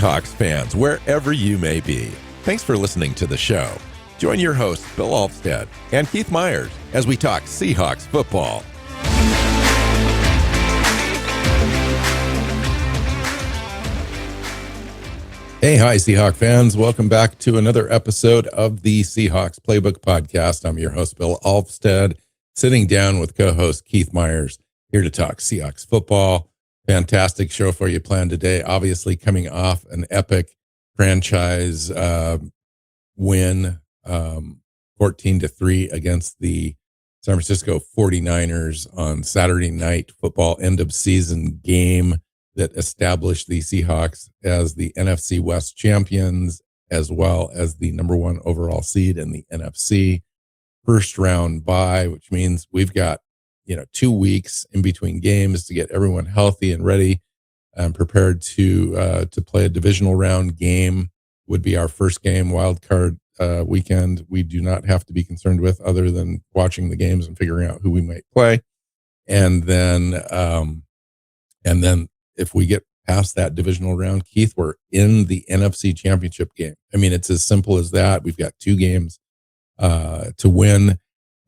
Seahawks fans, wherever you may be. Thanks for listening to the show. Join your hosts, Bill Alvstad and Keith Myers, as we talk Seahawks football. Hey, hi, Seahawks fans. Welcome back to another episode of the Seahawks Playbook podcast. I'm your host, Bill Alvstad, sitting down with co-host Keith Myers, here to talk Seahawks football. Fantastic show for you planned today. Obviously, coming off an epic franchise win, 14-3 against the San Francisco 49ers on Saturday night football end of season game that established the Seahawks as the NFC West champions, as well as the number one overall seed in the NFC. First round bye, which means we've got 2 weeks in between games to get everyone healthy and ready and prepared to play a divisional round game. Would be our first game, wild card weekend. We do not have to be concerned with other than watching the games and figuring out who we might play. And then if we get past that divisional round, Keith, we're in the NFC Championship game. I mean, it's as simple as that. We've got 2 games to win,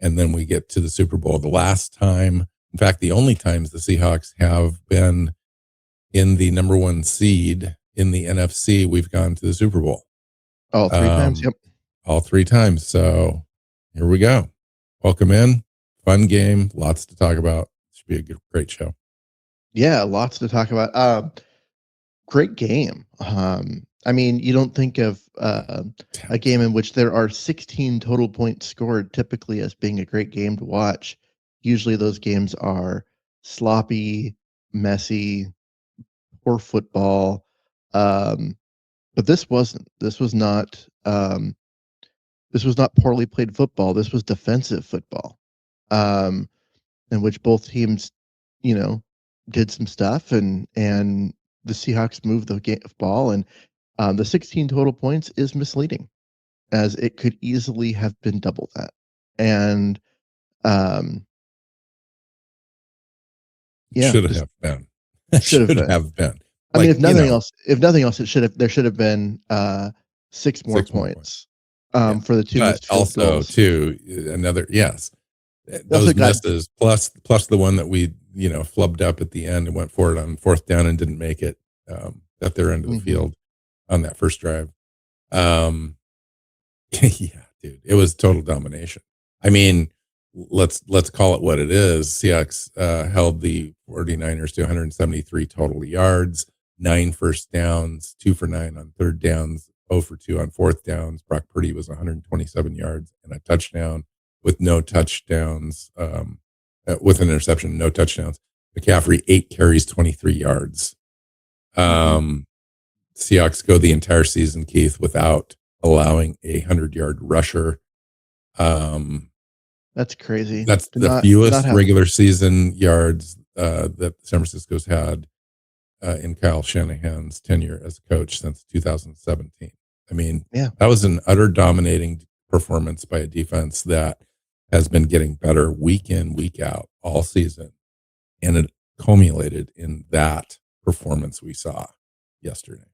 and then we get to the Super Bowl. The last time, in fact, the only times the Seahawks have been in the number one seed in the NFC, we've gone to the Super Bowl. All 3 times, yep. All 3 times. So here we go. Welcome in. Fun game. Lots to talk about. Should be a great show. Yeah, lots to talk about. Great game. I mean, you don't think of a game in which there are 16 total points scored typically as being a great game to watch. Usually those games are sloppy, messy, poor football. But this wasn't. This was not poorly played football. This was defensive football, in which both teams, did some stuff, and the Seahawks moved the ball, and the 16 total points is misleading, as it could easily have been double that. And should have been. I mean, if nothing else, there should have been 6 more points for the 2 missed field goals. Too, another, yes. Those misses plus the one that we flubbed up at the end and went for it on 4th down and didn't make it at their end of the field on that first drive. Yeah, dude, it was total domination. I mean, let's call it what it is. Seahawks held the 49ers to 173 total yards, 9 first downs, 2 for 9 on 3rd downs, 0 for 2 on 4th downs. Brock Purdy was 127 yards and a touchdown, with no touchdowns, with an interception, no touchdowns. McCaffrey, 8 carries, 23 yards. Seahawks go the entire season, Keith, without allowing a 100-yard rusher. That's crazy. That's the fewest regular season yards that San Francisco's had in Kyle Shanahan's tenure as a coach since 2017. I mean, that was an utter dominating performance by a defense that has been getting better week in, week out all season. And it culminated in that performance we saw yesterday.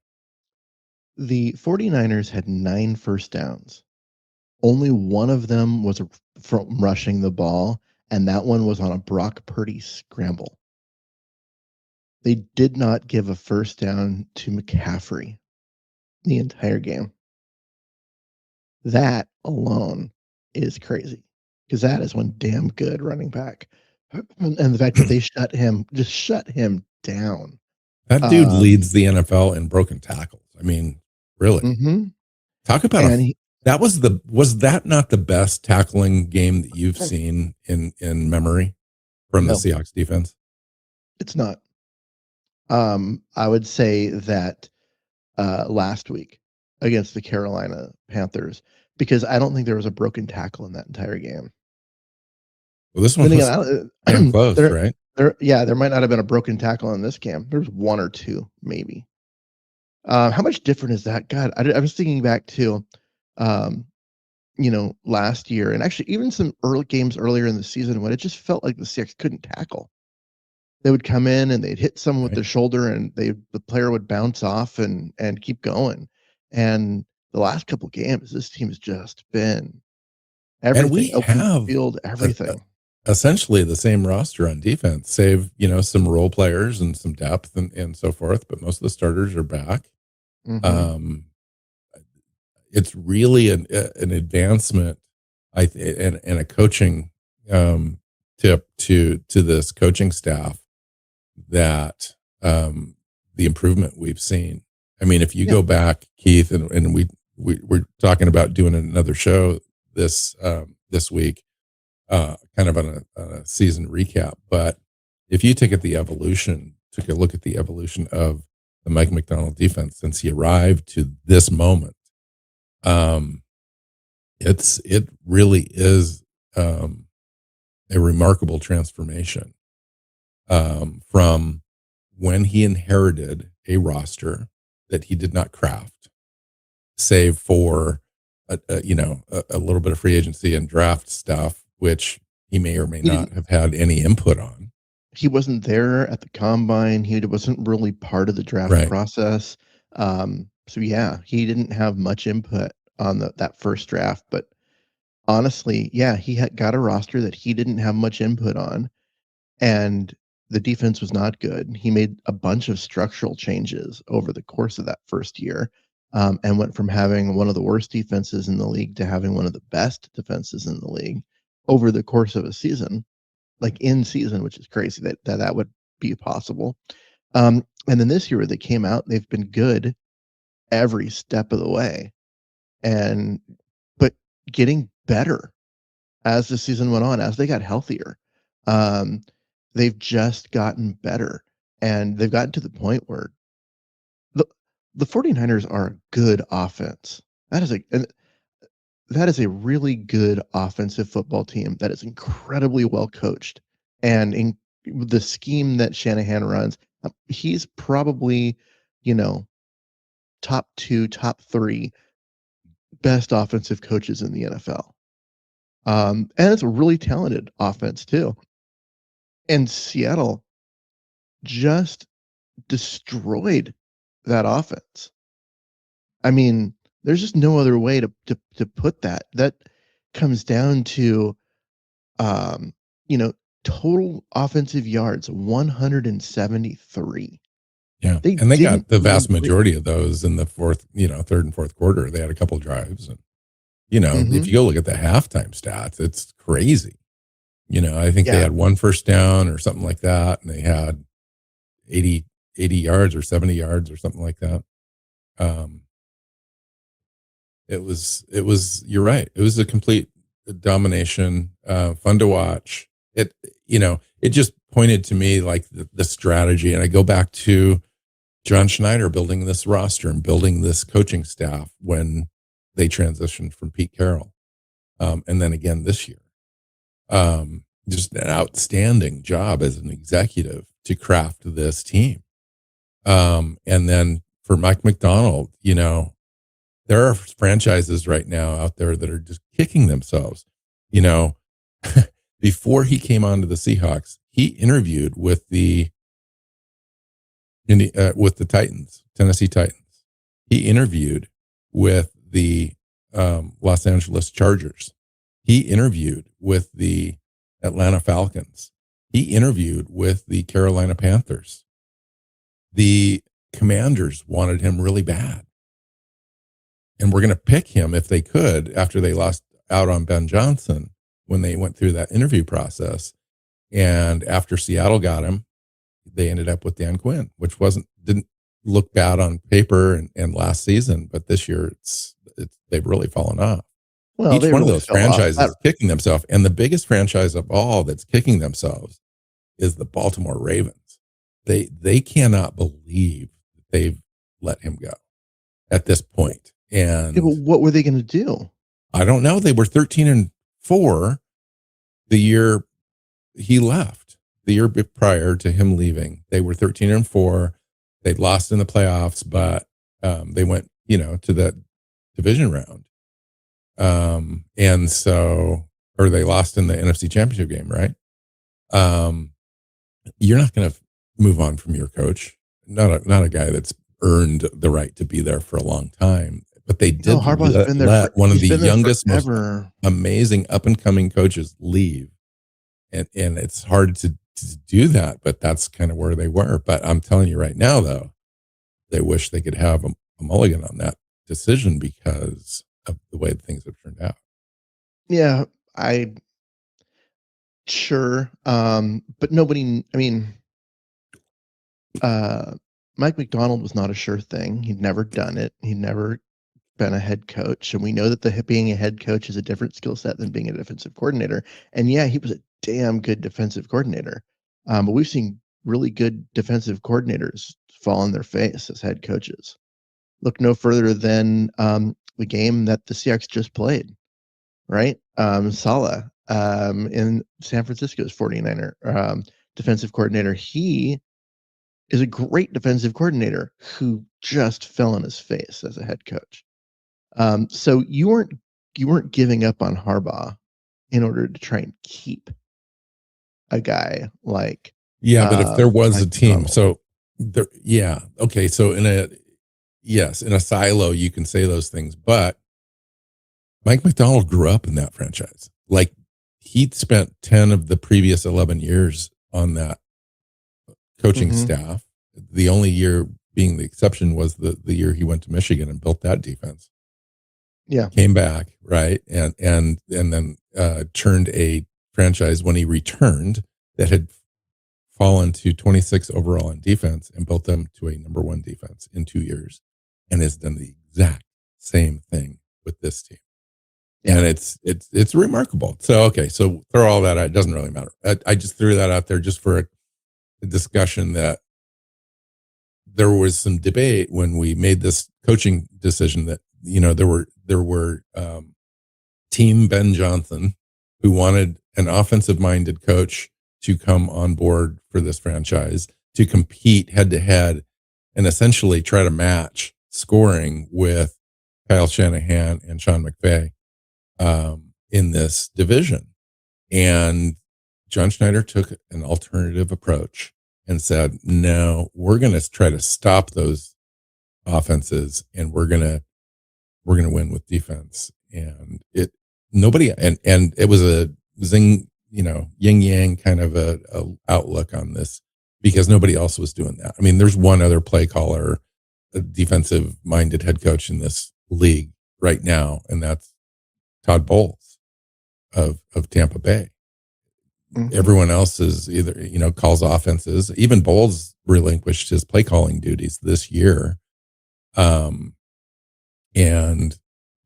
The 49ers had 9 first downs. Only one of them was from rushing the ball, and that one was on a Brock Purdy scramble. They did not give a first down to McCaffrey the entire game. That alone is crazy, because that is one damn good running back. And the fact that they shut him down. That dude leads the NFL in broken tackles. I mean, really. Talk about was that not the best tackling game that you've seen in memory from the Seahawks defense? It's not. I would say that last week against the Carolina Panthers, because I don't think there was a broken tackle in that entire game. Well, this one was damn close, right? There might not have been a broken tackle in this game. There's 1 or 2, maybe. How much different is that? God, I was thinking back to, last year, and actually even some early games earlier in the season when it just felt like the Seahawks couldn't tackle. They would come in and they'd hit someone with right? their shoulder, and the player would bounce off and keep going. And the last couple games, this team's just been And we everything, open have field, a everything. essentially the same roster on defense, save, some role players and some depth and so forth, but most of the starters are back. Hmm. Um, it's really an advancement, and a coaching tip to this coaching staff that the improvement we've seen. I mean, if you Yeah. go back, Keith, and we're talking about doing another show this week, kind of on a season recap. But if you took a look at the evolution of the Mike Macdonald defense since he arrived to this moment, um, it really is a remarkable transformation from when he inherited a roster that he did not craft, save for a little bit of free agency and draft stuff, which he may or may He not didn't have had any input on. he wasn't there at the combine. He wasn't really part of the draft Right. process. So yeah, he didn't have much input on that first draft. But honestly, yeah, he had got a roster that he didn't have much input on, and the defense was not good. He made a bunch of structural changes over the course of that first year, and went from having one of the worst defenses in the league to having one of the best defenses in the league over the course of a season, like in season, which is crazy that would be possible. And then this year they came out, they've been good every step of the way, and but getting better as the season went on, as they got healthier. Um, they've just gotten better, and they've gotten to the point where the the 49ers are a good offense. And that is a really good offensive football team that is incredibly well coached, and in the scheme that Shanahan runs, he's probably, you know, top 2, top 3 best offensive coaches in the NFL. And it's a really talented offense too. And Seattle just destroyed that offense. I mean, there's just no other way to put that. That comes down to, um, you know, total offensive yards, 173. Yeah. They And they didn't got the even vast majority of those in the third and fourth quarter. They had a couple drives. And, if Mhm. you go look at the halftime stats, it's crazy. I think they Yeah. had one first down or something like that. And they had 80 yards or 70 yards or something like that. Um, you're right. It was a complete domination, fun to watch. It just pointed to me like the strategy. And I go back to John Schneider building this roster and building this coaching staff when they transitioned from Pete Carroll. And then again this year. Just an outstanding job as an executive to craft this team. And then for Mike Macdonald, there are franchises right now out there that are just kicking themselves. You know, Before he came on to the Seahawks, he interviewed with the Titans, Tennessee Titans. He interviewed with the Los Angeles Chargers. He interviewed with the Atlanta Falcons. He interviewed with the Carolina Panthers. The Commanders wanted him really bad and were going to pick him if they could after they lost out on Ben Johnson when they went through that interview process. And after Seattle got him, they ended up with Dan Quinn, which didn't look bad on paper and last season, but this year they've really fallen off. Well, Each they one of really those fell off. franchises is kicking themselves, and the biggest franchise of all that's kicking themselves is the Baltimore Ravens. They cannot believe they've let him go at this point. Yeah, but And what were they gonna do? I don't know. They were 13-4 the year he left. The year prior to him leaving, they were 13-4. They'd lost in the playoffs, but they went, to that division round. Or they lost in the NFC Championship game, right? you're not going to move on from your coach. Not a guy that's earned the right to be there for a long time. But they No, did Harbaugh's been there let one of he's the been there youngest, most forever. amazing up and coming coaches leave. And it's hard to do that, but that's kind of where they were. But I'm telling you right now, though, they wish they could have a mulligan on that decision because of the way things have turned out. Yeah, I sure. But nobody. I mean, uh, Mike Macdonald was not a sure thing. He'd never done it. He'd never been a head coach, and we know that being a head coach is a different skill set than being a defensive coordinator. And yeah, he was a damn good defensive coordinator. But we've seen really good defensive coordinators fall on their face as head coaches. Look no further than the game that the Seahawks just played, right? Saleh in San Francisco's 49er defensive coordinator. He is a great defensive coordinator who just fell on his face as a head coach. So you weren't giving up on Harbaugh in order to try and keep a guy like Yeah, but if there was Mike a team, Macdonald. so there, yeah, okay, so in a silo, you can say those things, but Mike Macdonald grew up in that franchise. Like he'd spent 10 of the previous 11 years on that coaching Mhm. staff. The only year being the exception was the year he went to Michigan and built that defense. Yeah. Came back, right? And then turned a franchise when he returned that had fallen to 26 overall in defense and built them to a number one defense in 2 years, and has done the exact same thing with this team. And it's remarkable. So okay, so throw all that out. It doesn't really matter. I just threw that out there just for a discussion that there was some debate when we made this coaching decision that there were Team Ben Johnson who wanted an offensive minded coach to come on board for this franchise to compete head to head and essentially try to match scoring with Kyle Shanahan and Sean McVay in this division. And John Schneider took an alternative approach and said, no, we're going to try to stop those offenses and we're going to win with defense. And it was a yin yang kind of a outlook on this because nobody else was doing that. I mean, there's one other play caller, a defensive minded head coach in this league right now, and that's Todd Bowles of Tampa Bay. Mhm. Everyone else is either, calls offenses. Even Bowles relinquished his play calling duties this year. And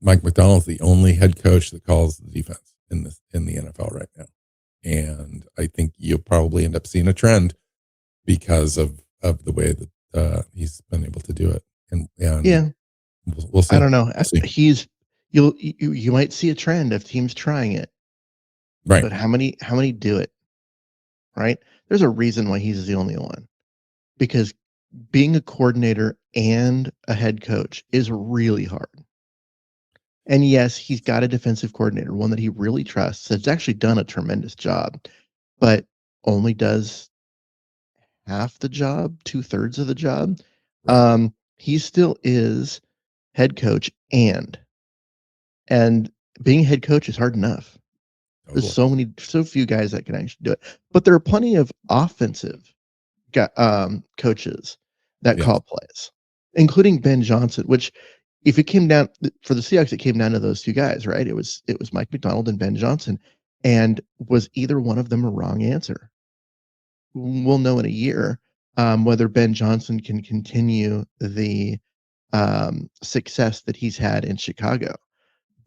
Mike Macdonald's the only head coach that calls the defense in the NFL right now. And I think you'll probably end up seeing a trend because of the way that he's been able to do it. And Yeah. we'll see. I don't know. We'll see. You might see a trend of teams trying it, Right. but how many do it? Right? There's a reason why he's the only one. Because being a coordinator and a head coach is really hard. And yes, he's got a defensive coordinator, one that he really trusts, that's actually done a tremendous job, but only does half the job, 2/3 of the job. Right. He still is head coach and being head coach is hard enough. There's Totally. so few guys that can actually do it. But there are plenty of offensive coaches that Yes. call plays, including Ben Johnson, which if it came down for the Seahawks, it came down to those two guys, right? It was Mike Macdonald and Ben Johnson. And was either one of them a wrong answer? We'll know in a year whether Ben Johnson can continue the success that he's had in Chicago.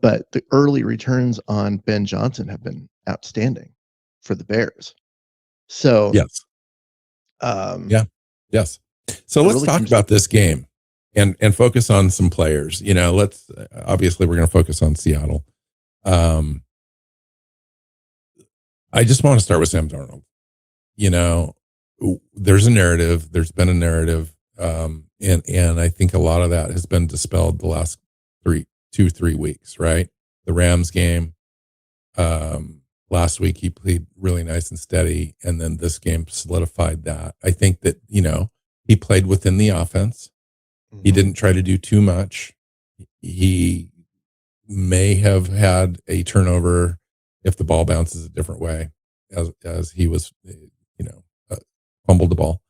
But the early returns on Ben Johnson have been outstanding for the Bears. So, Yes. um, Yeah. Yes. So it let's really talk comes. about this game and focus on some players. Let's obviously we're going to focus on Seattle. I just want to start with Sam Darnold. There's a narrative. There's been a narrative, and I think a lot of that has been dispelled the last 3 weeks. Right, the Rams game, Last week he played really nice and steady, and then this game solidified that. I think that, he played within the offense. He didn't try to do too much. He may have had a turnover if the ball bounces a different way, as he was, fumbled the ball.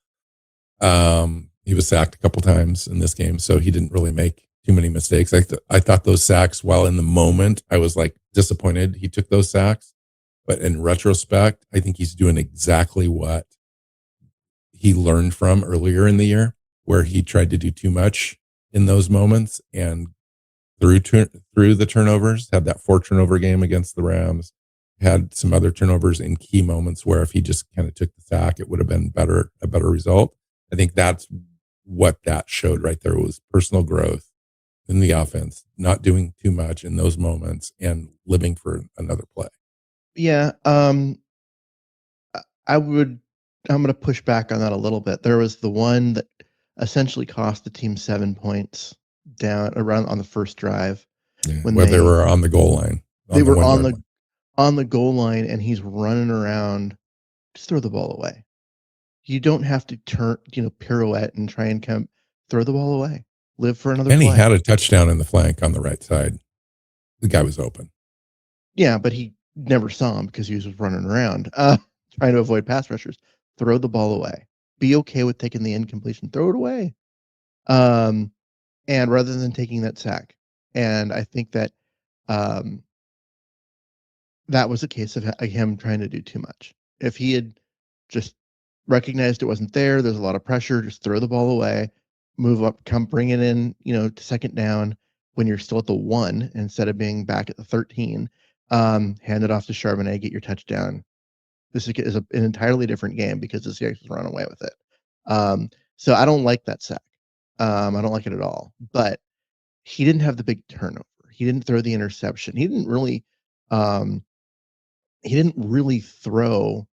He was sacked a couple times in this game, so he didn't really make too many mistakes. I thought those sacks, while in the moment I was like disappointed he took those sacks, but in retrospect, I think he's doing exactly what he learned from earlier in the year, where he tried to do too much in those moments, and through the turnovers, had that 4 turnover game against the Rams, had some other turnovers in key moments where if he just kind of took the sack, it would have been a better result. I think that's what that showed right there, was personal growth in the offense, not doing too much in those moments and living for another play. Yeah. I'm going to push back on that a little bit. There was the one that essentially cost the team 7 points down around on the first drive when where they were on the goal line. They were on the goal line, and he's running around. Just throw the ball away. You don't have to pirouette and try and throw the ball away. Live for another play. And he had a touchdown in the flank on the right side. The guy was open. Yeah, but he never saw him because he was running around trying to avoid pass rushers. Throw the ball away. Be okay with taking the incompletion. Throw it away. And rather than taking that sack. And I think that that was a case of him trying to do too much. If he had just recognized it wasn't there, there's a lot of pressure, just throw the ball away, move up, bring it in, to second down when you're still at the 1 instead of being back at the 13. Hand it off to Charbonnet, get your touchdown. This is an entirely different game because the Seahawks run away with it. So I don't like that sack. I don't like it at all. But he didn't have the big turnover. He didn't throw the interception. He didn't really throw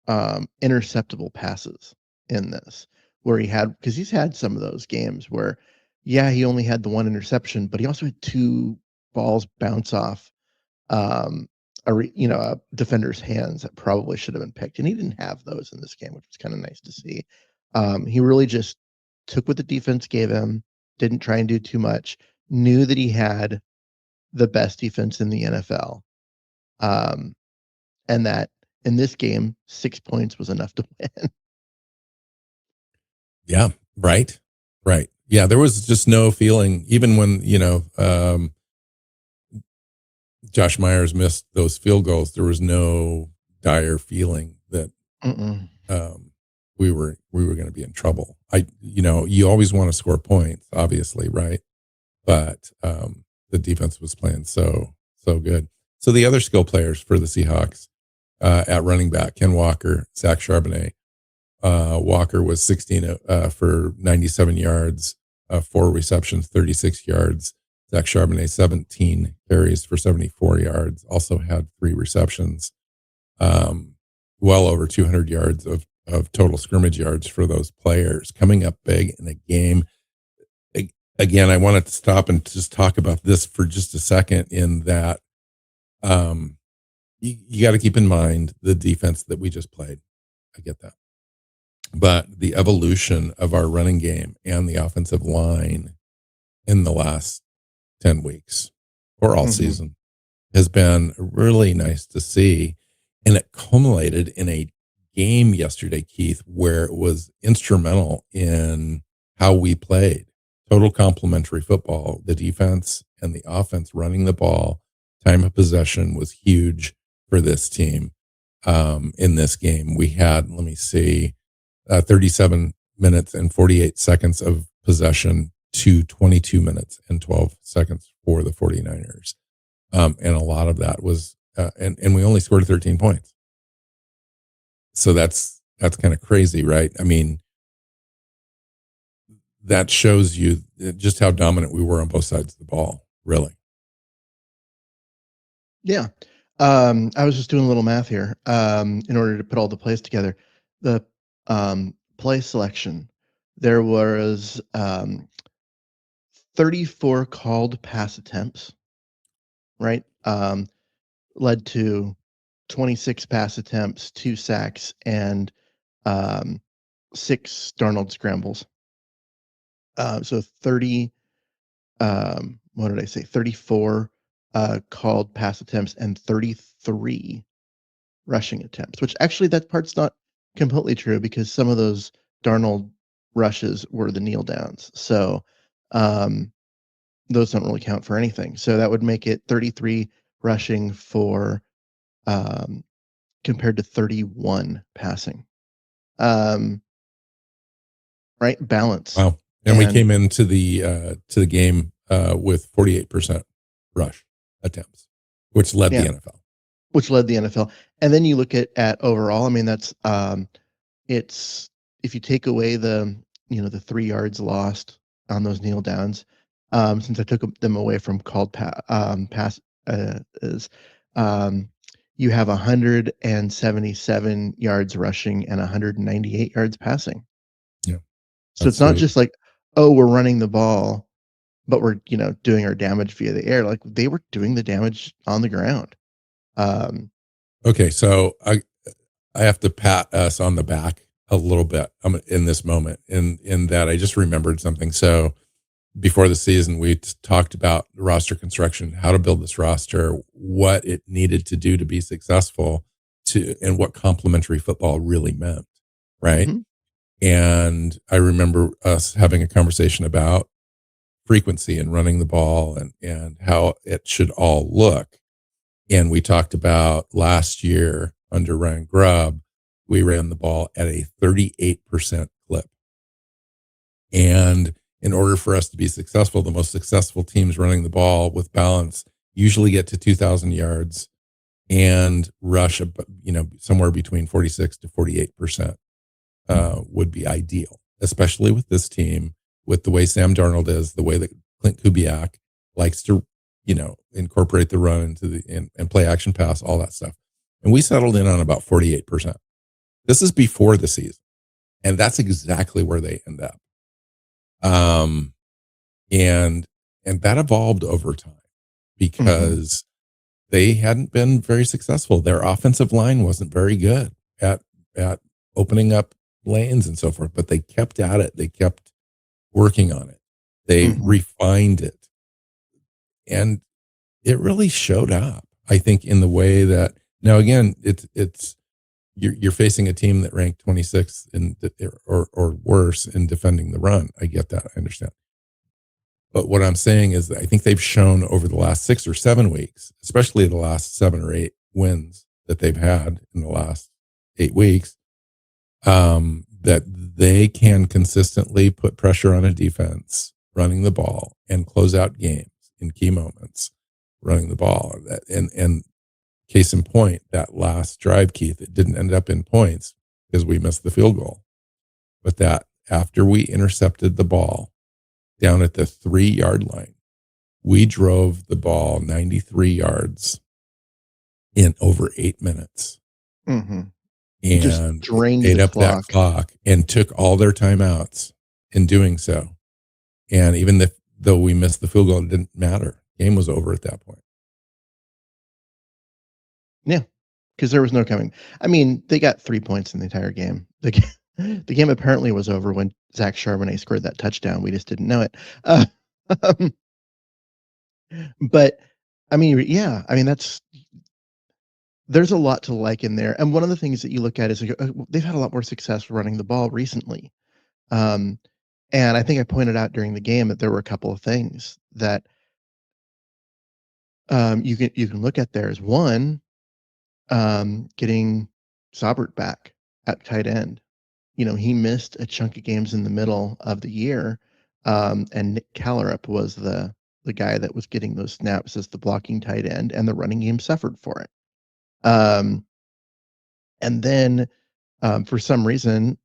interceptable passes in this, where because he's had some of those games where, yeah, he only had the 1 interception, but he also had 2 balls bounce off a defender's hands that probably should have been picked, and he didn't have those in this game, which was kind of nice to see. He really just took what the defense gave him, didn't try and do too much, knew that he had the best defense in the NFL, and that in this game 6 points was enough to win. Yeah, right. Yeah, there was just no feeling, even when Josh Myers missed those field goals, there was no dire feeling that we were going to be in trouble. You always want to score points, obviously, right? But the defense was playing so good. So the other skill players for the Seahawks at running back, Ken Walker, Zach Charbonnet. Walker was 16 for 97 yards, 4 receptions, 36 yards. Zach Charbonnet, 17 carries for 74 yards, also had 3 receptions, well over 200 yards of total scrimmage yards for those players, coming up big in a game. Again, I wanted to stop and just talk about this for just a second, in that you got to keep in mind the defense that we just played. I get that. But the evolution of our running game and the offensive line in the last 10 weeks or all season has been really nice to see. And it culminated in a game yesterday, Keith, where it was instrumental in how we played. Total complementary football. The defense and the offense running the ball, time of possession was huge for this team. In this game, we had, 37 minutes and 48 seconds of possession to 22 minutes and 12 seconds for the 49ers. And a lot of that was, and we only scored 13 points. So that's kind of crazy, right? I mean, that shows you just how dominant we were on both sides of the ball, really. Yeah. I was just doing a little math here in order to put all the plays together. The play selection, there was 34 called pass attempts, right? Led to 26 pass attempts, 2 sacks, and 6 Darnold scrambles. So 30, what did I say? 34 called pass attempts and 33 rushing attempts, which actually that part's not completely true because some of those Darnold rushes were the kneel downs. So those don't really count for anything. So that would make it 33 rushing for compared to 31 passing. Right? Balance. Wow. And we came into the game with 48% rush attempts, which led the NFL. Which led the NFL. And then you look at overall, I mean, that's it's if you take away the 3 yards lost on those kneel downs, since I took them away from called pass you have 177 yards rushing and 198 yards passing. Yeah. So it's not just like, oh, we're running the ball, but we're doing our damage via the air. Like they were doing the damage on the ground. Okay, so I have to pat us on the back a little bit in this moment, in that I just remembered something. So before the season, we talked about roster construction, how to build this roster, what it needed to do to be successful, and what complementary football really meant, right? Mm-hmm. And I remember us having a conversation about frequency and running the ball and how it should all look. And we talked about last year under Ryan Grubb, we ran the ball at a 38% clip. And in order for us to be successful, the most successful teams running the ball with balance usually get to 2,000 yards and rush, somewhere between 46 to 48% would be ideal, especially with this team, with the way Sam Darnold is, the way that Klint Kubiak likes to, incorporate the run into and play action pass, all that stuff. And we settled in on about 48%. This is before the season. And that's exactly where they end up. And that evolved over time because they hadn't been very successful. Their offensive line wasn't very good at opening up lanes and so forth, but they kept at it. They kept working on it. They refined it. And it really showed up, I think, in the way that now, again, it's you're facing a team that ranked 26th or worse in defending the run. I get that. I understand. But what I'm saying is that I think they've shown over the last 6 or 7 weeks, especially the last 7 or 8 wins that they've had in the last 8 weeks, that they can consistently put pressure on a defense running the ball and close out games in key moments running the ball. And case in point, that last drive, Keith, it didn't end up in points because we missed the field goal. But that after we intercepted the ball down at the 3-yard line, we drove the ball 93 yards in over 8 minutes. And just drained ate the up that clock and took all their timeouts in doing so. And even though we missed the field goal, it didn't matter. Game was over at that point. Yeah, because there was no coming. I mean, they got 3 points in the entire game. The game apparently was over when Zach Charbonnet scored that touchdown. We just didn't know it. But I mean, yeah, I mean, there's a lot to like in there. And one of the things that you look at is they've had a lot more success running the ball recently. And I think I pointed out during the game that there were a couple of things that you can look at there. Is one, getting Saubert back at tight end. He missed a chunk of games in the middle of the year, and Nick Callerup was the guy that was getting those snaps as the blocking tight end, and the running game suffered for it. And then for some reason,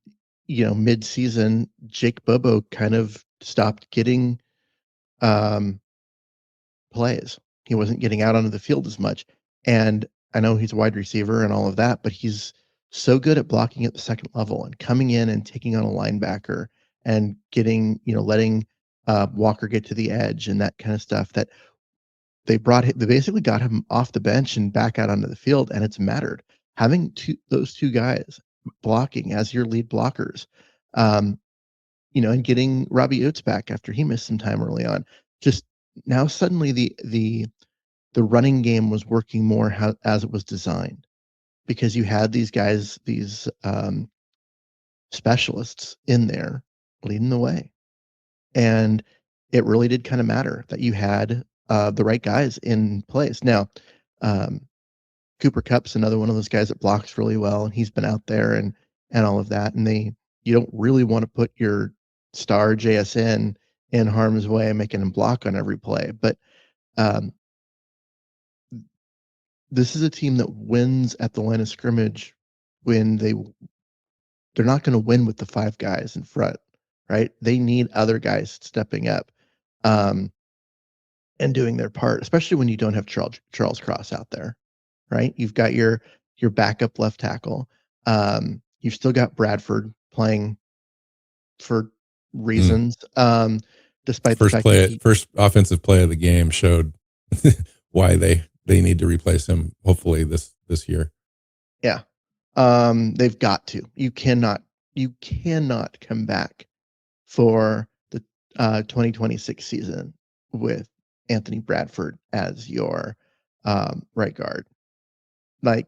mid-season, Jake Bobo kind of stopped getting plays. He wasn't getting out onto the field as much. And I know he's a wide receiver and all of that, but he's so good at blocking at the second level and coming in and taking on a linebacker and getting, letting Walker get to the edge and that kind of stuff, that they basically got him off the bench and back out onto the field, and it's mattered. Having those two guys blocking as your lead blockers, um, and getting Robbie Oates back after he missed some time early on. Just now suddenly the running game was working more as it was designed, because you had these guys, these specialists in there leading the way. And it really did kind of matter that you had the right guys in place. Now, um, Cooper Kupp's another one of those guys that blocks really well, and he's been out there and all of that. And you don't really want to put your star JSN in harm's way and making him block on every play. But um, this is a team that wins at the line of scrimmage when they're not going to win with the five guys in front, right? They need other guys stepping up and doing their part, especially when you don't have Charles Cross out there, right? You've got your backup left tackle. You've still got Bradford playing for reasons, despite the fact that first offensive play of the game showed why they need to replace him. Hopefully this year. Yeah, they've got to. You cannot come back for the 2026 season with Anthony Bradford as your right guard. Like,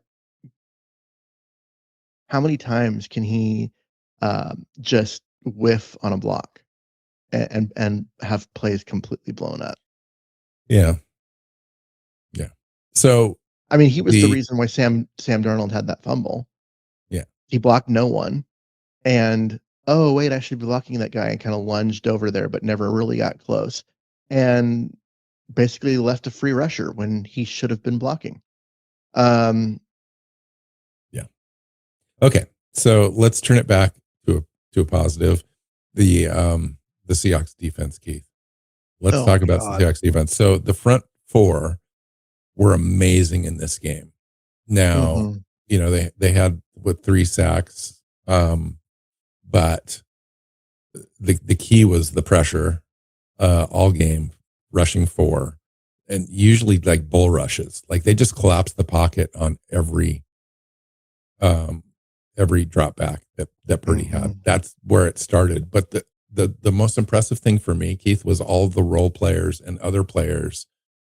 how many times can he just whiff on a block and have plays completely blown up? Yeah. So I mean, he was the reason why Sam Darnold had that fumble. Yeah, he blocked no one, and oh wait, I should be blocking that guy, and kind of lunged over there, but never really got close, and basically left a free rusher when he should have been blocking. Yeah. Okay, so let's turn it back to a positive. The Seahawks defense, Keith. Let's talk about the Seahawks defense. So the front four were amazing in this game. Now, they had 3 sacks, but the key was the pressure all game, rushing 4, and usually like bull rushes. Like they just collapsed the pocket on every drop back that Purdy had. That's where it started. But the most impressive thing for me, Keith, was all the role players and other players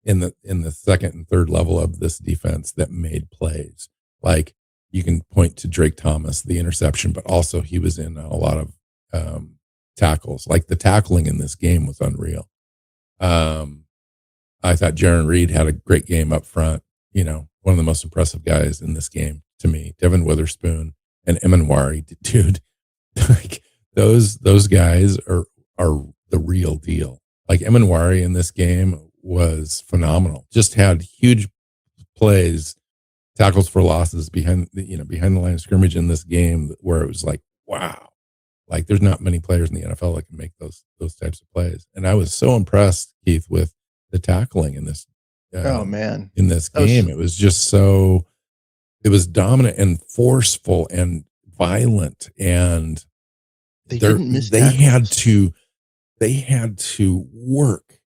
in the second and third level of this defense that made plays. Like you can point to Drake Thomas, the interception, but also he was in a lot of tackles. Like the tackling in this game was unreal. I thought Jaron Reed had a great game up front. One of the most impressive guys in this game to me. Devon Witherspoon and Emanwari, dude. Like those guys are the real deal. Like Emanwari in this game was phenomenal. Just had huge plays, tackles for losses behind the line of scrimmage in this game, where it was like, wow, like there's not many players in the NFL that can make those types of plays. And I was so impressed, Keith, with the tackling in this. In this game, it was just so. It was dominant and forceful and violent, and they didn't miss tackles. They had to work.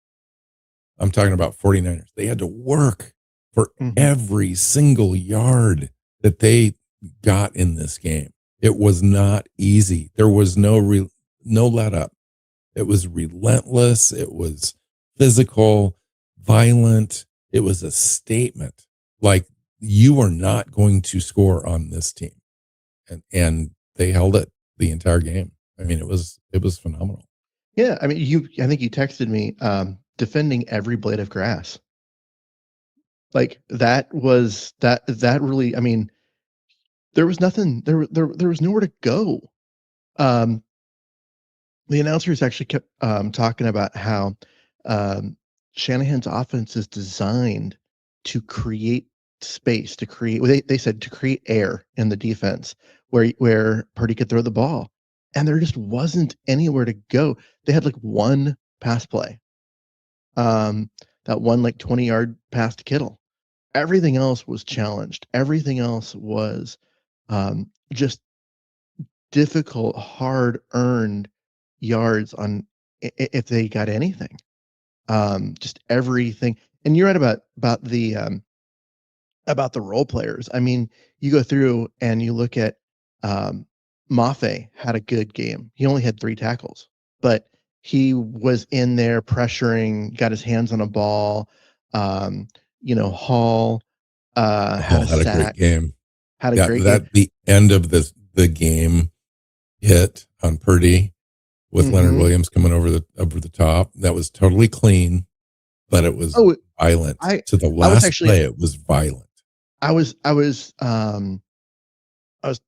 I'm talking about 49ers. They had to work for every single yard that they got in this game. It was not easy. There was no let up. It was relentless. It was physical, violent. It was a statement. Like, you are not going to score on this team. And they held it the entire game. I mean, it was phenomenal. Yeah. I mean, I think you texted me, defending every blade of grass. Like that really, I mean, there was nothing, there was nowhere to go. The announcers actually kept talking about how Shanahan's offense is designed to create space, they said to create air in the defense where Purdy could throw the ball. And there just wasn't anywhere to go. They had like one pass play. That one like 20-yard pass to Kittle. Everything else was challenged. Everything else was just difficult, hard-earned yards on if they got anything. Just everything. And you're right about the role players. I mean, you go through and you look at um, Mafe had a good game. He only had 3 tackles, but he was in there pressuring, got his hands on a ball. Um, Hall had Hall a had a great sack, game. had a Yeah, great game. that the end of the game hit on Purdy with Leonard Hmm. Williams coming over the top. That was totally clean, but it was Oh, violent. I To the I was last actually play, it was violent. I was I was I was,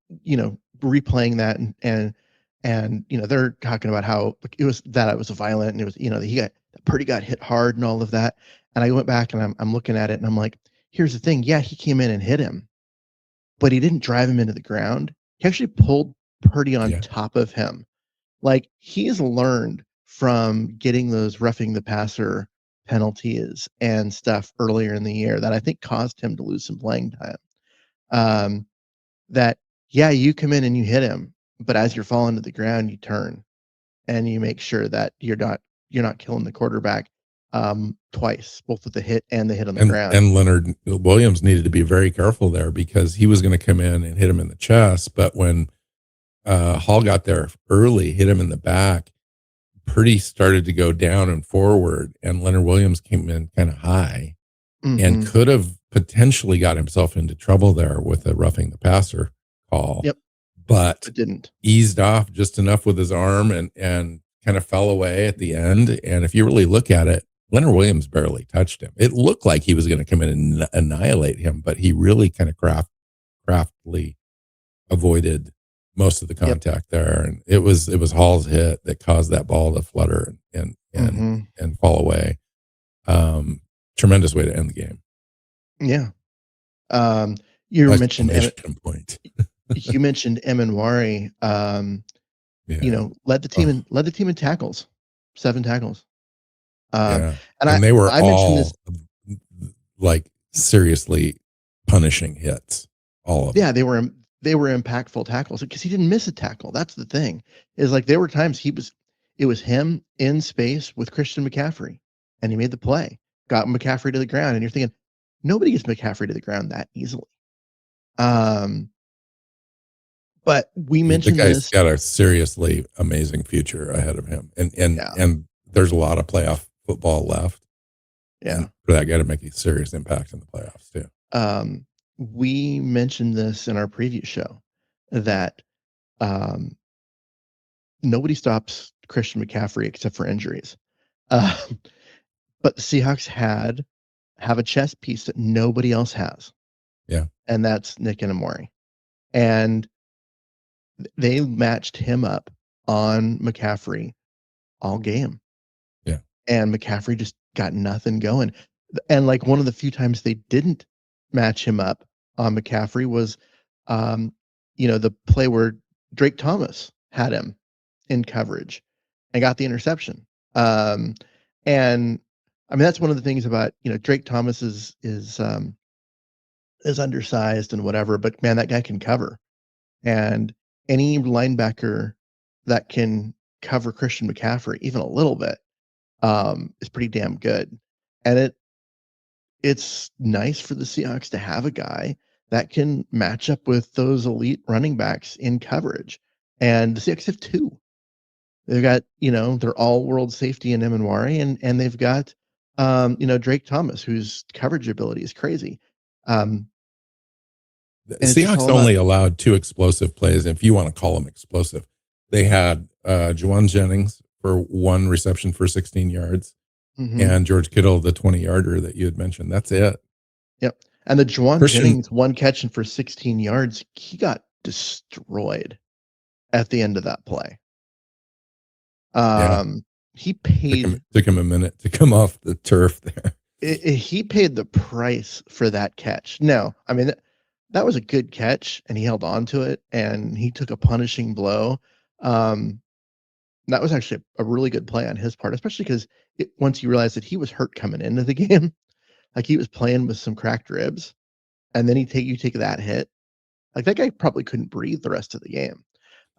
replaying that and they're talking about how it was that it was violent and it was, Purdy got hit hard and all of that. And I went back and I'm looking at it and I'm like, here's the thing. Yeah, he came in and hit him, but he didn't drive him into the ground. He actually pulled Purdy on Yeah. top of him. Like he's learned from getting those roughing the passer penalties and stuff earlier in the year that I think caused him to lose some playing time. Um, that yeah, you come in and you hit him, but as you're falling to the ground, you turn and you make sure that you're not killing the quarterback twice, both with the hit and the hit on the ground. And Leonard Williams needed to be very careful there because he was going to come in and hit him in the chest. But when Hall got there early, hit him in the back, Purdy started to go down and forward, and Leonard Williams came in kind of high and Hmm. could have potentially got himself into trouble there with a roughing the passer call, Yep, but but didn't. eased off just enough with his arm and kind of fell away at the end. And if you really look at it, Leonard Williams barely touched him. It looked like he was going to come in and annihilate him, but he really kind of craftily avoided most of the Yep. contact there. And it was Hall's hit that caused that ball to flutter Hmm. and fall away. Tremendous way to end the game. Yeah. Um, you mentioned Exclamation point. you mentioned Emanwari. Yeah. Led Oh, the team in tackles, 7 tackles. Um, yeah. and And they were I mentioned this. all like seriously punishing hits. All of them. Yeah, they were impactful tackles because he didn't miss a tackle. That's the thing. Is like there were times it was him in space with Christian McCaffrey, and he made the play, got McCaffrey to the ground, and you're thinking nobody gets McCaffrey to the ground that easily. Um, but we The mentioned guy's this. got a seriously amazing future ahead of him. Yeah, And there's a lot of playoff football left. yeah. And for that guy to make a serious impact in the playoffs too. Um, we mentioned this in our preview show that um, nobody stops Christian McCaffrey except for injuries. Uh, but the Seahawks have a chess piece that nobody else has, Yeah. and that's Nick Amori. And they matched him up on McCaffrey all game, Yeah. and McCaffrey just got nothing going. And like one of the few times they didn't match him up on McCaffrey was, um, the play where Drake Thomas had him in coverage and got the interception. And I mean that's one of the things about Drake Thomas is undersized and whatever, but man, that guy can cover. And any linebacker that can cover Christian McCaffrey even a little bit is pretty damn good. And it's nice for the Seahawks to have a guy that can match up with those elite running backs in coverage. And the Seahawks have 2. They've got, their all-world safety in Emanwari, and they've got, Drake Thomas, whose coverage ability is crazy. Um, The and it's just Seahawks all about. only allowed 2 explosive plays, if you want to call them explosive. They had Juwan Jennings for 1 reception for 16 yards Mhm. and George Kittle, the 20-yarder that you had mentioned. That's it. Yep. And the Juwan Christian, Jennings one catching for 16 yards, he got destroyed at the end of that play. yeah, Um, he paid took him a minute to come off the turf there. he paid the price for that catch. No, I mean that was a good catch, and he held on to it, and he took a punishing blow. Um, that was actually a really good play on his part, especially because once you realize that he was hurt coming into the game, like he was playing with some cracked ribs, and then you take that hit, like that guy probably couldn't breathe the rest of the game.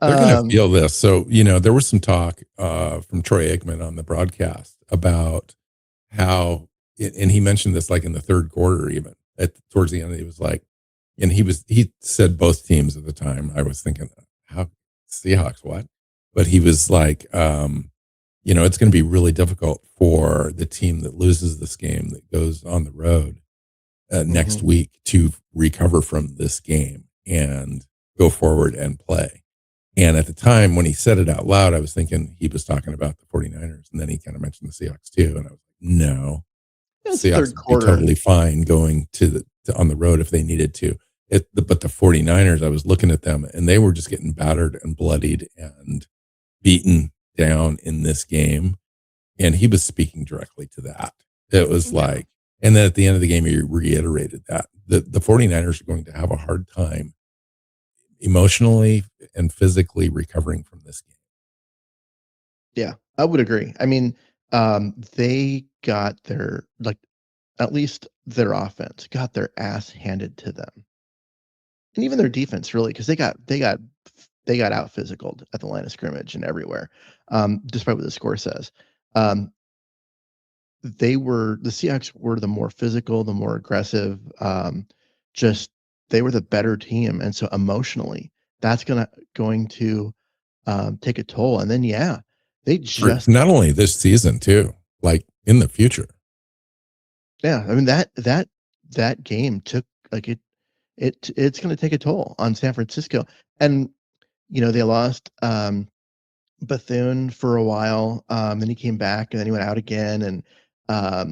They're going to Um, feel this. So, there was some talk from Troy Aikman on the broadcast about how and he mentioned this like in the third quarter, even towards the end, he was like, and he said both teams at the time. I was thinking, how Seahawks, what? But he was like, it's going to be really difficult for the team that loses this game that goes on the road next week to recover from this game and go forward and play. And at the time when he said it out loud, I was thinking he was talking about the 49ers. And then he kind of mentioned the Seahawks too. And I was like, no, It's Seahawks third would be quarter. totally fine going to on the road if they needed to. But the 49ers, I was looking at them and they were just getting battered and bloodied and beaten down in this game. And he was speaking directly to that. It was like, and then at the end of the game, he reiterated that the 49ers are going to have a hard time emotionally and physically recovering from this game. Yeah, I would agree. I mean, they got their, like, at least their offense got their ass handed to them. And even their defense, really, because they got out physicaled at the line of scrimmage and everywhere, despite what the score says. The Seahawks were the more physical, the more aggressive, just they were the better team, and so emotionally, that's going to take a toll. And then, yeah, they For just not only this season too, like in the future. yeah, I mean that game took like it's going to take a toll on San Francisco, and they lost Bethune for a while, then he came back, and then he went out again, and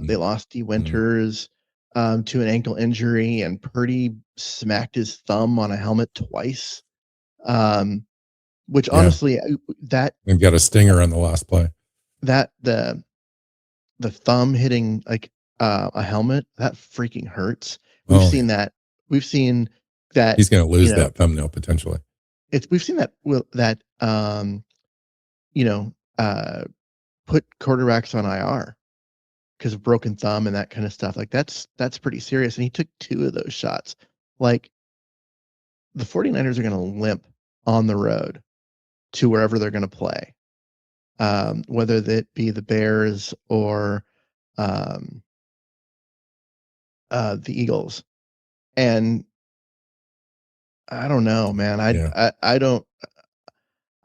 they lost D. Winters to an ankle injury, and Purdy smacked his thumb on a helmet twice. Which honestly, that and got a stinger on the last play. that the thumb hitting like a helmet, that freaking hurts. We've seen that. We've seen that. He's going to lose that thumbnail potentially. We've seen that put quarterbacks on IR because of broken thumb and that kind of stuff. Like that's pretty serious. And he took 2 of those shots. Like the 49ers are going to limp on the road to wherever they're going to play. Whether that be the Bears or the Eagles. And I don't know, man. I don't,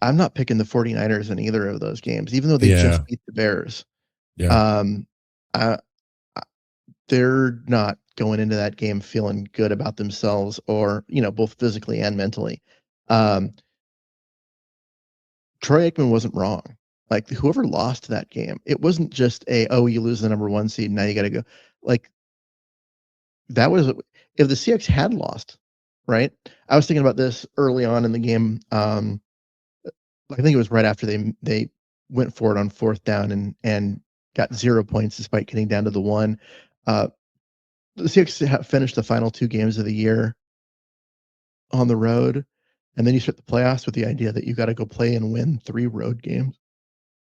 I'm not picking the 49ers in either of those games, even though they just beat the Bears. Yeah. I, they're not going into that game feeling good about themselves or, both physically and mentally. Troy Aikman wasn't wrong. Like whoever lost that game, it wasn't just you lose the number 1 seed, now you got to go. Like that was, if the Seahawks had lost, right? I was thinking about this early on in the game. I think it was right after they went for it on 4th down and got 0 points despite getting down to the 1. The Seahawks finished the final 2 games of the year on the road, and then you start the playoffs with the idea that you got to go play and win 3 road games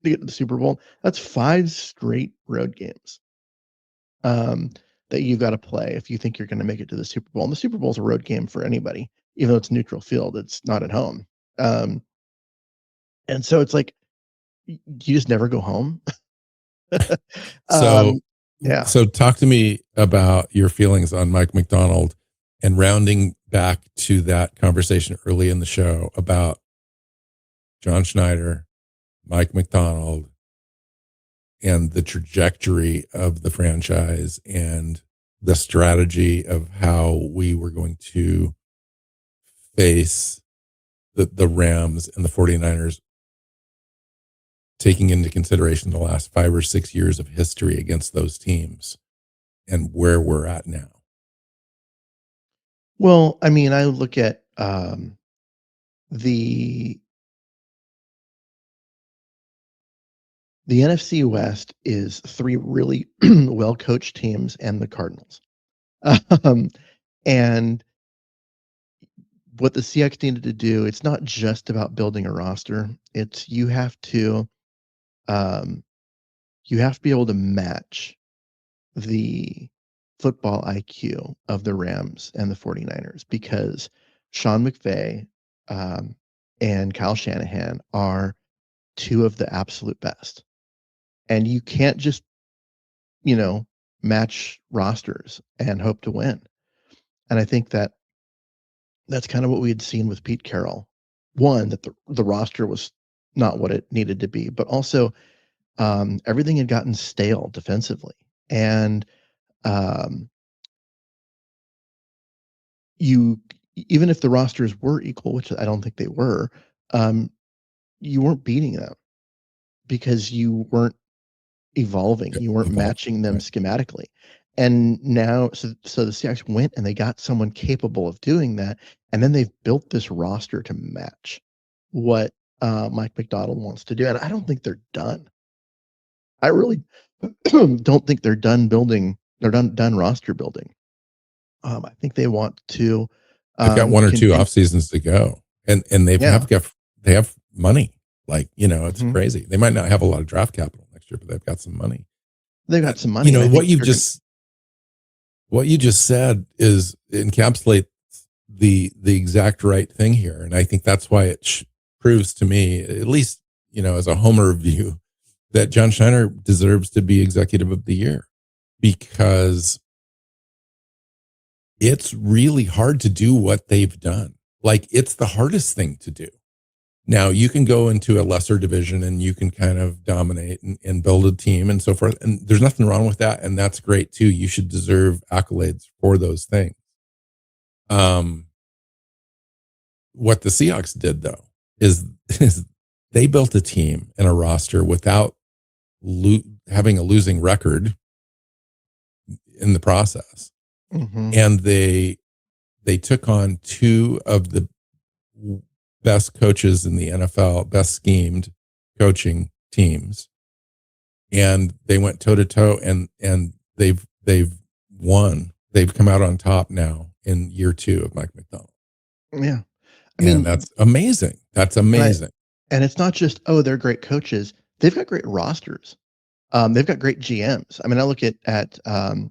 to get to the Super Bowl. That's 5 straight road games that you've got to play if you think you're going to make it to the Super Bowl. And the Super Bowl is a road game for anybody, even though it's neutral field. It's not at home. And so it's like you just never go home. So talk to me about your feelings on Mike Macdonald and rounding back to that conversation early in the show about John Schneider, Mike Macdonald, and the trajectory of the franchise and the strategy of how we were going to face the Rams and the 49ers, taking into consideration the last 5 or 6 years of history against those teams and where we're at now. Well, I mean, I look at the NFC West is 3 really well-coached teams and the Cardinals. And what the Seahawks needed to do, it's not just about building a roster. It's you have to be able to match the football IQ of the Rams and the 49ers because Sean McVay and Kyle Shanahan are 2 of the absolute best. And you can't just, match rosters and hope to win. And I think that's kind of what we had seen with Pete Carroll. One, that the roster was not what it needed to be, but also everything had gotten stale defensively. And um, you, even if the rosters were equal, which I don't think they were, you weren't beating them because you weren't evolving. You weren't matching them right. schematically. And now, so the Seahawks went and they got someone capable of doing that. And then they've built this roster to match what Mike Macdonald wants to do. And I don't think they're done. I really don't think they're done building. They're done roster building. I think they want to. They've got one or two off seasons to go, and they have money. Like, it's crazy. They might not have a lot of draft capital next year, but they've got some money. They've got some money. What you just said is encapsulate the exact right thing here, and I think that's why it proves to me, at least as a homer view, that John Schneider deserves to be executive of the year, because it's really hard to do what they've done. Like, it's the hardest thing to do. Now, you can go into a lesser division and you can kind of dominate and build a team and so forth. And there's nothing wrong with that. And that's great too. You should deserve accolades for those things. What the Seahawks did, though, is they built a team and a roster without having a losing record in the process. Mm-hmm. And they took on two of the best coaches in the NFL, best schemed coaching teams, and they went toe to toe, and they've won. They've come out on top now in year 2 of Mike Macdonald. Yeah, I mean, that's amazing. That's amazing. And it's not just, they're great coaches. They've got great rosters. They've got great GMs. I mean, I look at the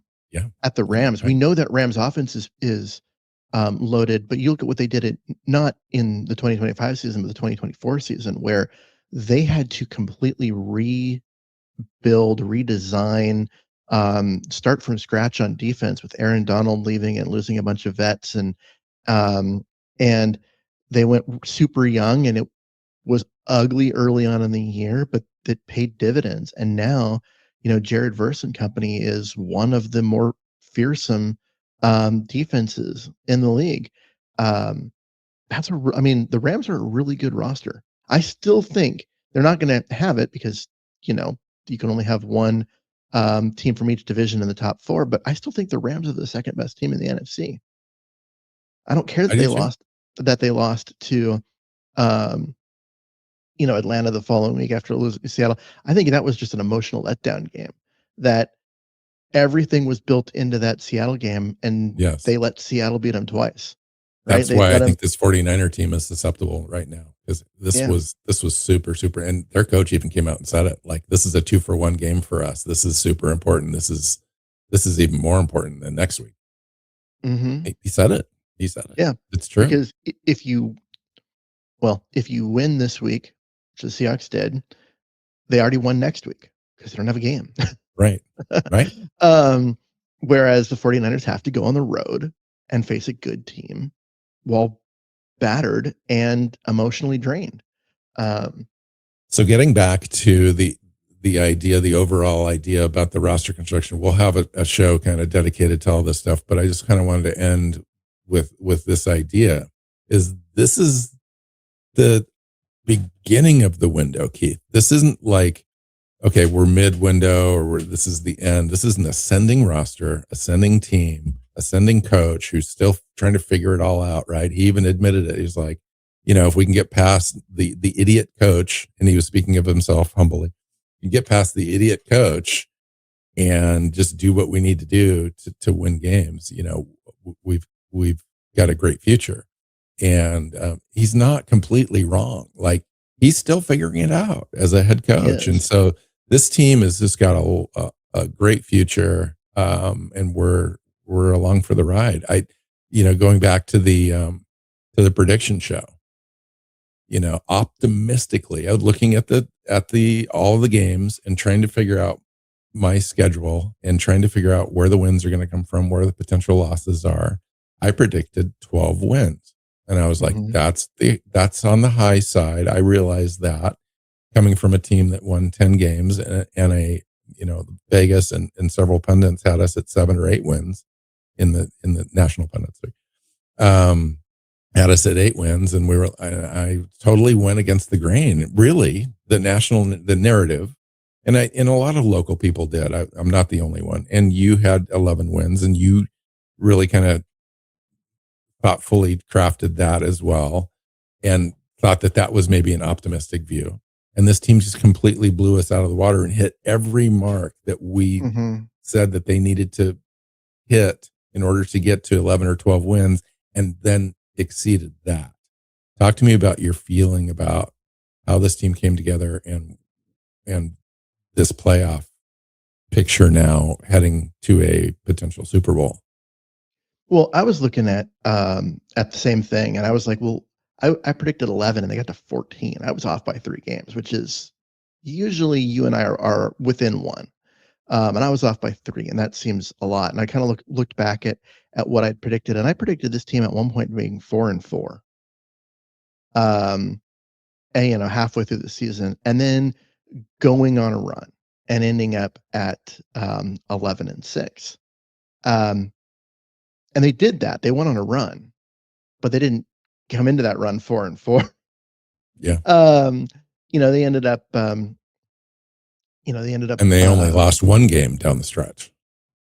Rams. Right. We know that Rams offense is loaded, but you look at what they did not in the 2025 season, but the 2024 season, where they had to completely rebuild, redesign, start from scratch on defense with Aaron Donald leaving and losing a bunch of vets, and they went super young, and it was ugly early on in the year, but it paid dividends. And now, Jared Verse and company is one of the more fearsome defenses in the league. The Rams are a really good roster. I still think they're not going to have it because, you can only have one team from each division in the top 4, but I still think the Rams are the second best team in the NFC. I don't care that they lost to, Atlanta the following week after losing to Seattle. I think that was just an emotional letdown game, that everything was built into that Seattle game, and they let Seattle beat them twice. Right? That's why I think this 49er team is susceptible right now, because this was super, super, and their coach even came out and said it, like, this is a 2-for-1 game for us. This is super important. This is even more important than next week. Mm-hmm. He said it. Yeah, it's true. Because if you win this week, which the Seahawks did, they already won next week because they don't have a game. Right. Whereas the 49ers have to go on the road and face a good team while battered and emotionally drained. So getting back to the overall idea about the roster construction, we'll have a show kind of dedicated to all this stuff, but I just kind of wanted to end with this idea. This is the beginning of the window, Keith. This isn't like, okay, we're mid-window, or this is the end. This is an ascending roster, ascending team, ascending coach who's still trying to figure it all out, right? He even admitted it. He's like, if we can get past the idiot coach, and he was speaking of himself humbly, you get past the idiot coach and just do what we need to do to win games. We've got a great future. And he's not completely wrong. Like, he's still figuring it out as a head coach. And so this team has just got a great future. And we're along for the ride. Going back to the prediction show, optimistically, I was looking at all the games and trying to figure out my schedule and trying to figure out where the wins are going to come from, where the potential losses are, I predicted 12 wins. And I was like, Mhm. that's on the high side. I realized that coming from a team that won 10 games and Vegas and several pundits had us at 7 or 8 wins in the national pundits. Had us at 8 wins, and I totally went against the grain. Really, the narrative, and a lot of local people did. I'm not the only one. And you had 11 wins, and you really kind of thoughtfully crafted that as well, and thought that was maybe an optimistic view. And this team just completely blew us out of the water and hit every mark that we Mhm. said that they needed to hit in order to get to 11 or 12 wins, and then exceeded that. Talk to me about your feeling about how this team came together and this playoff picture now heading to a potential Super Bowl. Well, I was looking at the same thing, and I was like, well, I predicted 11, and they got to 14. I was off by 3 games, which is usually you and I are within one. And I was off by 3, and that seems a lot. And I kind of looked back at what I'd predicted, and I predicted this team at one point being 4-4. And, halfway through the season, and then going on a run and ending up at 11-6. Um, and they did that. They went on a run, but they didn't come into that run 4-4. Yeah. They ended up, they ended up, And they only lost 1 game down the stretch.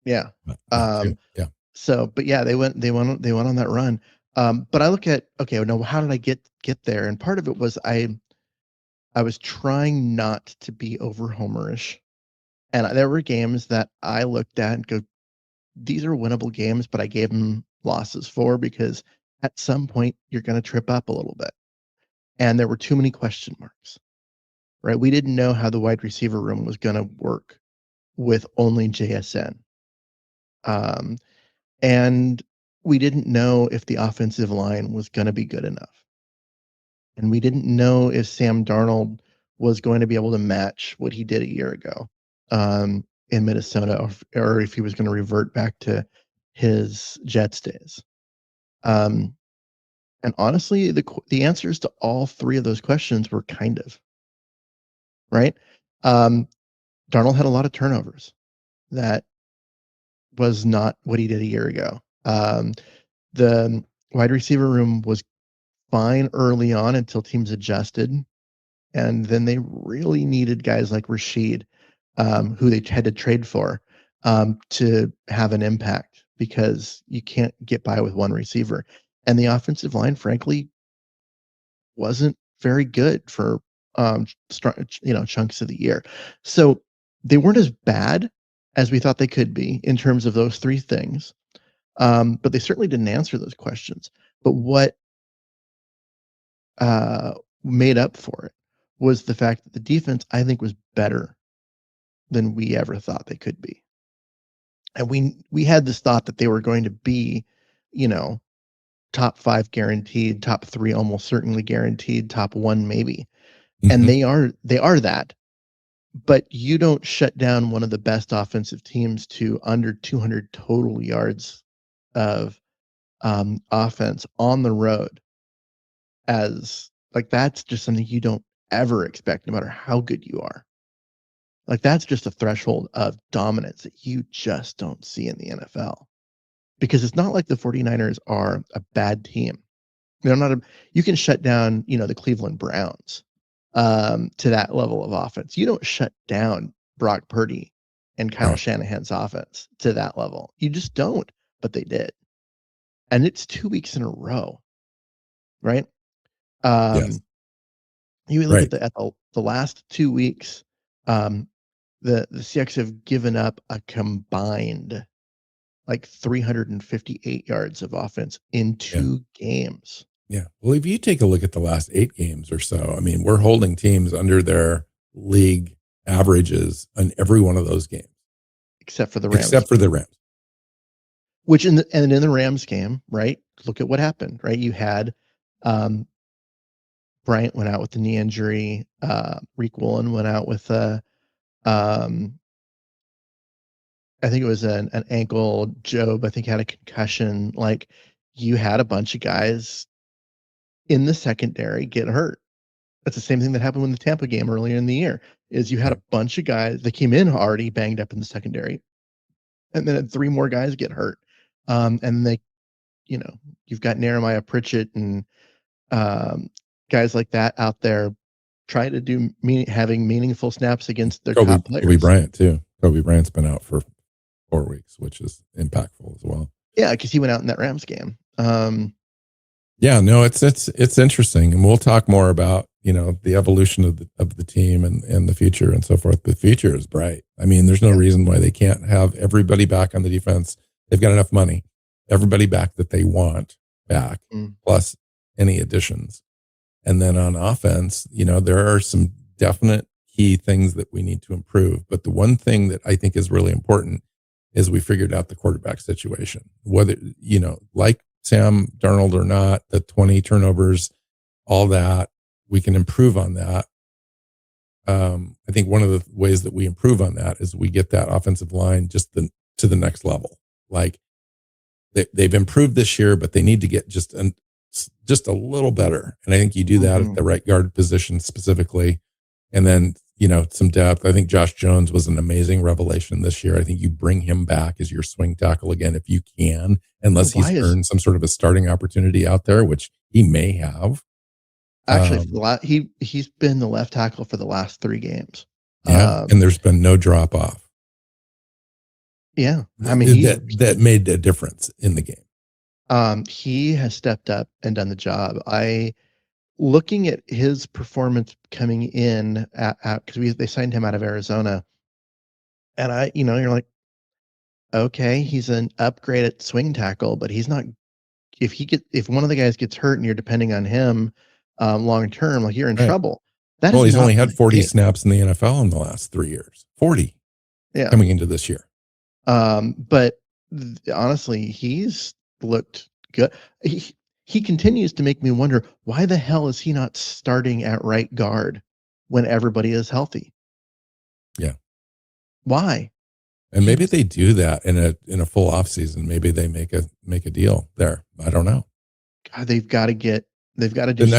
yeah. Not 2. Yeah. So, but yeah, they went on that run. But I look at, okay, no, how did I get there? And part of it was I was trying not to be over homerish. And there were games that I looked at and go, these are winnable games, but I gave them losses for because at some point you're going to trip up a little bit. And there were too many question marks, right? We didn't know how the wide receiver room was going to work with only JSN. And we didn't know if the offensive line was going to be good enough. And we didn't know if Sam Darnold was going to be able to match what he did a year ago in Minnesota, or if he was going to revert back to his Jets days. And honestly, the answers to all 3 of those questions were kind of right. Darnold had a lot of turnovers. That was not what he did a year ago. The wide receiver room was fine early on until teams adjusted, and then they really needed guys like Rashid, who they had to trade for, to have an impact because you can't get by with one receiver. And the offensive line, frankly, wasn't very good for chunks of the year. So they weren't as bad as we thought they could be in terms of those 3 things. But they certainly didn't answer those questions. But what made up for it was the fact that the defense, I think, was better than we ever thought they could be. And we had this thought that they were going to be, top 5 guaranteed, top 3 almost certainly guaranteed, top 1 maybe. And Mm-hmm. they are that. But you don't shut down one of the best offensive teams to under 200 total yards of offense on the road, as like that's just something you don't ever expect, no matter how good you are. Like that's just a threshold of dominance that you just don't see in the NFL. Because it's not like the 49ers are a bad team. They're not a you can shut down, the Cleveland Browns to that level of offense. You don't shut down Brock Purdy and Kyle Oh, Shanahan's offense to that level. You just don't, but they did. And it's 2 weeks in a row, right? yes. Um, you look at Right. the last 2 weeks, um, the Seahawks have given up a combined like 358 yards of offense in Yeah. 2 games, Yeah. Well, if you take a look at the last 8 games or so, I mean, we're holding teams under their league averages on every one of those games, except for the Rams except for the game. Rams. Which in the Rams game, right? Look at what happened, right? You had um, Bryant went out with the knee injury. Reek Woolen went out with um, I think it was an ankle. Job, I think, had a concussion. Like, you had a bunch of guys in the secondary get hurt. That's the same thing that happened in the Tampa game earlier in the year. Is you had Right. a bunch of guys that came in already banged up in the secondary, and then had 3 more guys get hurt. And they, you've got Jeremiah Pritchett and um, guys like that out there trying to do having meaningful snaps against their Kobe top Kobe players. Bryant too. Kobe Bryant's been out for 4 weeks, which is impactful as well. Yeah, because he went out in that Rams game. Yeah, no, it's interesting, and we'll talk more about the evolution of the team and the future and so forth. The future is bright. I mean, there's no reason why they can't have everybody back on the defense. They've got enough money, everybody back that they want back, plus any additions. And then on offense, there are some definite key things that we need to improve. But the one thing that I think is really important is we figured out the quarterback situation. Whether, like Sam Darnold or not, the 20 turnovers, all that, we can improve on that. I think one of the ways that we improve on that is we get that offensive line to the next level. Like they've improved this year, but they need to get just a little better. And I think you do that at the right guard position specifically. And then, some depth. I think Josh Jones was an amazing revelation this year. I think you bring him back as your swing tackle again, if you can, unless he's earned some sort of a starting opportunity out there, which he may have. Actually, he's been the left tackle for the last 3 games. Yeah. And there's been no drop off. Yeah. I mean, that made a difference in the game. He has stepped up and done the job. Looking at his performance coming in because they signed him out of Arizona, and you're like, okay, he's an upgrade at swing tackle, but he's not. If one of the guys gets hurt and you're depending on him long term, like, you're in trouble. He's only had 40 snaps in the NFL in the last 3 years. 40, coming into this year. But honestly, he's looked good. He continues to make me wonder, why the hell is he not starting at right guard when everybody is healthy? Yeah. Why? And maybe they do that in a full off season. Maybe they make a deal there. I don't know. God, they've got to do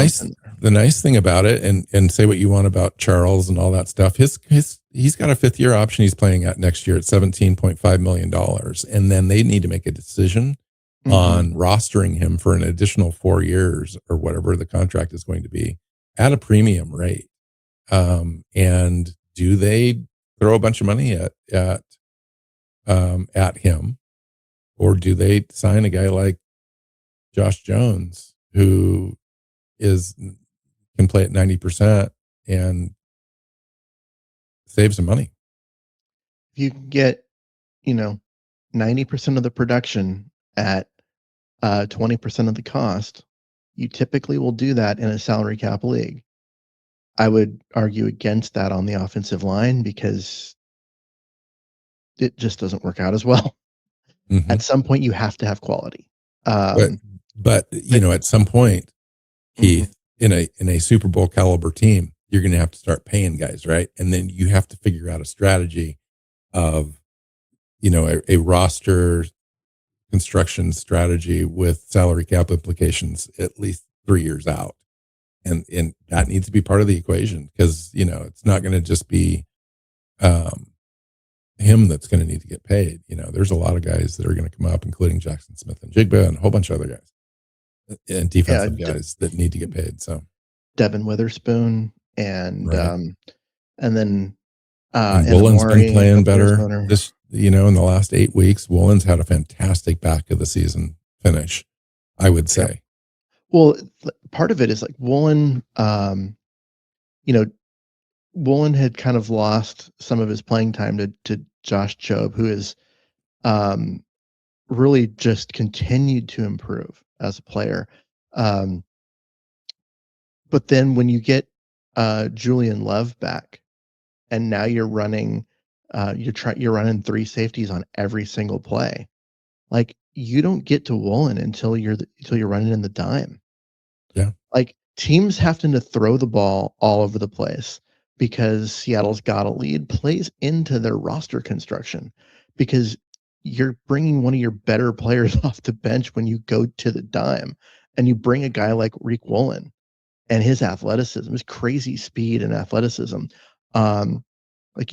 something. The nice thing about it, and say what you want about Charles and all that stuff, he's got a 5th year option he's playing at next year at $17.5 million. And then they need to make a decision on rostering him for an additional 4 years or whatever the contract is going to be at a premium rate. And do they throw a bunch of money at him, or do they sign a guy like Josh Jones who can play at 90% and save some money? If you can get 90% of the production at 20% of the cost, you typically will do that in a salary cap league. I would argue against that on the offensive line because it just doesn't work out as well. At some point, you have to have quality. But at some point, Heath, in a Super Bowl caliber team, you're going to have to start paying guys, right? And then you have to figure out a strategy of, a roster construction strategy with salary cap implications at least 3 years out. And that needs to be part of the equation because, it's not going to just be him that's going to need to get paid. There's a lot of guys that are going to come up, including Jackson Smith and Jigba and a whole bunch of other guys and defensive guys that need to get paid. So Devon Witherspoon and then Woolen's been playing better this, in the last 8 weeks. Woolen's had a fantastic back of the season finish, I would say. Well, part of it is like Woolen, Woolen had kind of lost some of his playing time to Josh Jobe, who is really just continued to improve as a player. But then when you get Julian Love back, and now you're running, you're running 3 safeties on every single play. Like, you don't get to Woolen until you're running in the dime. Yeah. Like, teams having to throw the ball all over the place because Seattle's got a lead plays into their roster construction, because you're bringing one of your better players off the bench when you go to the dime, and you bring a guy like Rick Woolen and his athleticism, his crazy speed and athleticism. Like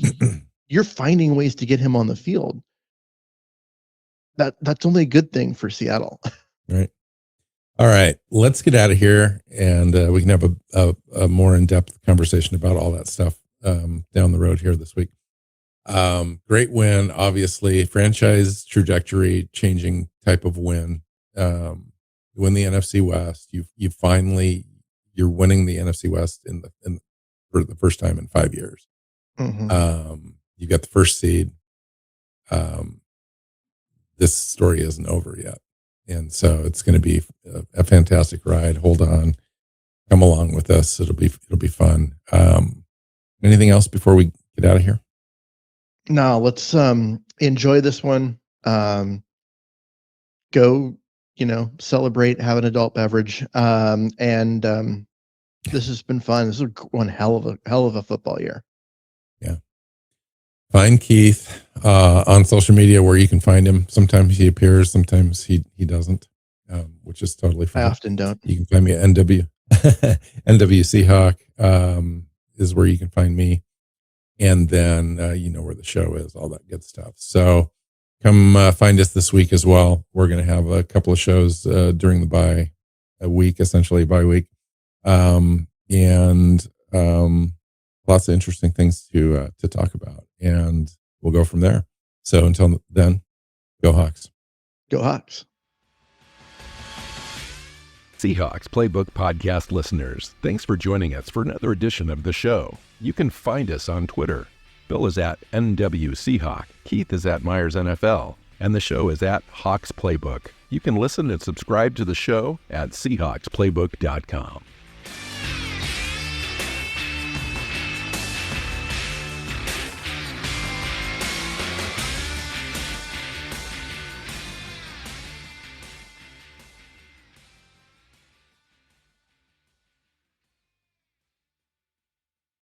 you're finding ways to get him on the field. That's only a good thing for Seattle. Right. All right, let's get out of here, and we can have a more in-depth conversation about all that stuff down the road here this week. Great win, obviously, franchise trajectory changing type of win. You win the NFC West. You finally you're winning the NFC West for the first time in 5 years. Mm-hmm. You got the first seed. This story isn't over yet. And so it's going to be a fantastic ride. Hold on, come along with us. It'll be fun. Anything else before we get out of here? No, let's enjoy this one. Go, celebrate, have an adult beverage, and this has been fun. This is one hell of a football year. Yeah. Find Keith on social media where you can find him. Sometimes he appears, sometimes he doesn't, which is totally fine. I often don't. You can find me at NW Seahawk is where you can find me. And then you know where the show is, all that good stuff. So come find us this week as well. We're going to have a couple of shows during the bye week, essentially bye week. And lots of interesting things to talk about. And we'll go from there. So until then, go Hawks. Go Hawks. Seahawks Playbook podcast listeners, thanks for joining us for another edition of the show. You can find us on Twitter. Bill is at NW Seahawk, Keith is at Myers NFL, and the show is at Hawks Playbook. You can listen and subscribe to the show at SeahawksPlaybook.com.